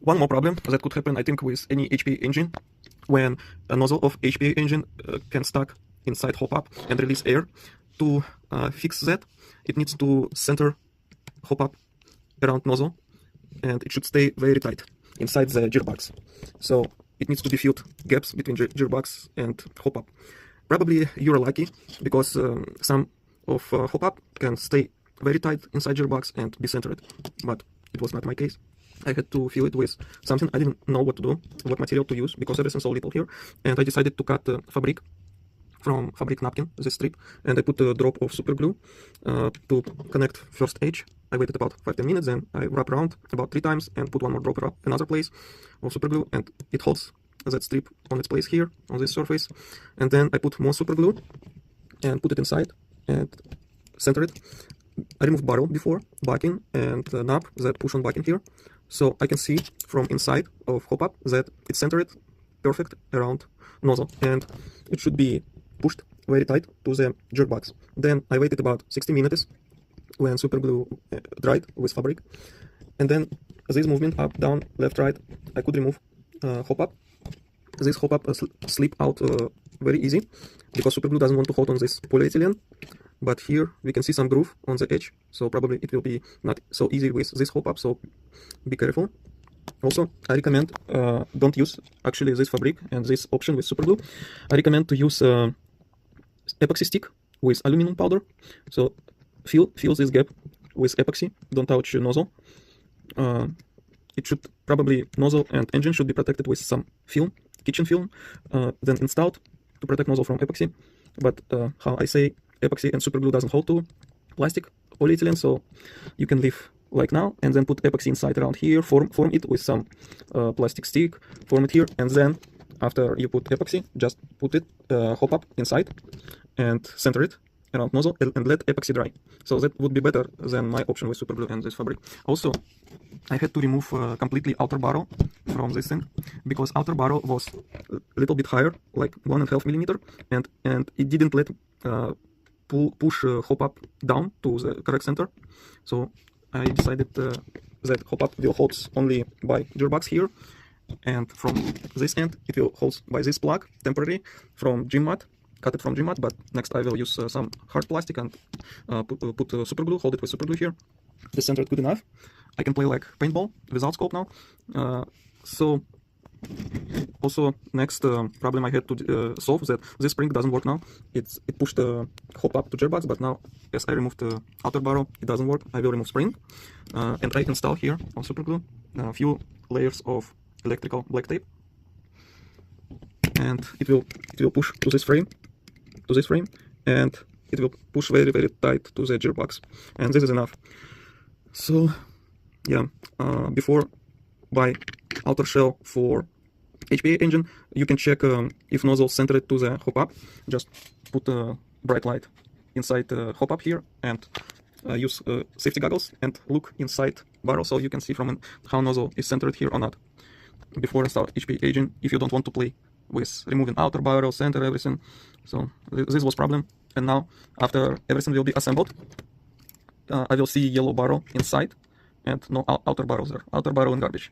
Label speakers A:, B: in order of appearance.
A: One more problem that could happen, I think, with any HPA engine, when a nozzle of HPA engine can stuck inside Hopup and release air. To fix that, it needs to center Hopup around nozzle, and it should stay very tight inside the gearbox. So it needs to be filled gaps between gearbox and Hopup. Probably you're lucky, because some of Hopup can stay very tight inside gearbox and be centered, but it was not my case. I had to fill it with something. I didn't know what to do, what material to use, because everything's so little here, and I decided to cut fabric from fabric napkin, this strip, and I put a drop of super glue to connect first edge. I waited about 5-10 minutes, then I wrap around about 3 times and put one more drop around another place of super glue, and it holds that strip on its place here on this surface. And then I put more super glue and put it inside and center it. I removed barrel before, backing, and the knob that push on backing here, so I can see from inside of Hopup that it's centered perfect around nozzle, and it should be pushed very tight to the gearbox. Then I waited about 60 minutes when super glue dried with fabric, and then this movement up, down, left, right, I could remove Hopup. This Hopup slip out very easy, because super glue doesn't want to hold on this polyethylene. But here we can see some groove on the edge, so probably it will be not so easy with this Hopup, so be careful. Also, I recommend don't use actually this fabric and this option with super glue. I recommend to use epoxy stick with aluminum powder. So fill this gap with epoxy. Don't touch nozzle. It should probably, nozzle and engine should be protected with some film, kitchen film, then installed to protect nozzle from epoxy. But how I say, epoxy and super glue doesn't hold to plastic polyethylene, so you can leave like now, and then put epoxy inside around here, form it with some plastic stick, form it here, and then after you put epoxy, just put it Hopup inside and center it around nozzle and let epoxy dry. So that would be better than my option with super glue and this fabric. Also, I had to remove completely outer barrel from this thing, because outer barrel was a little bit higher, like 1.5 millimeter, and it didn't let push Hopup down to the correct center. So I decided that Hopup will hold only by gearbox here, and from this end it will hold by this plug temporarily from gym mat, cut it from gym mat. But next I will use some hard plastic and put super glue, hold it with super glue here. The center is good enough. I can play like paintball without scope now. So also, next problem I had to solve, that this spring doesn't work now. It pushed the Hopup to gearbox, but now as I removed the outer barrel, it doesn't work. I will remove spring, and I install here on super glue a few layers of electrical black tape, and it will push to this frame, and it will push very tight to the gearbox, and this is enough. So yeah, before buy outer shell for HPA engine, you can check if nozzle centered to the Hopup. Just put a bright light inside the Hopup here, and use safety goggles and look inside barrel, so you can see from how nozzle is centered here or not. Before install HPA engine, if you don't want to play with removing outer barrel, center, everything. So this was problem, and now after everything will be assembled, I will see yellow barrel inside and no outer barrels there, outer barrel in garbage.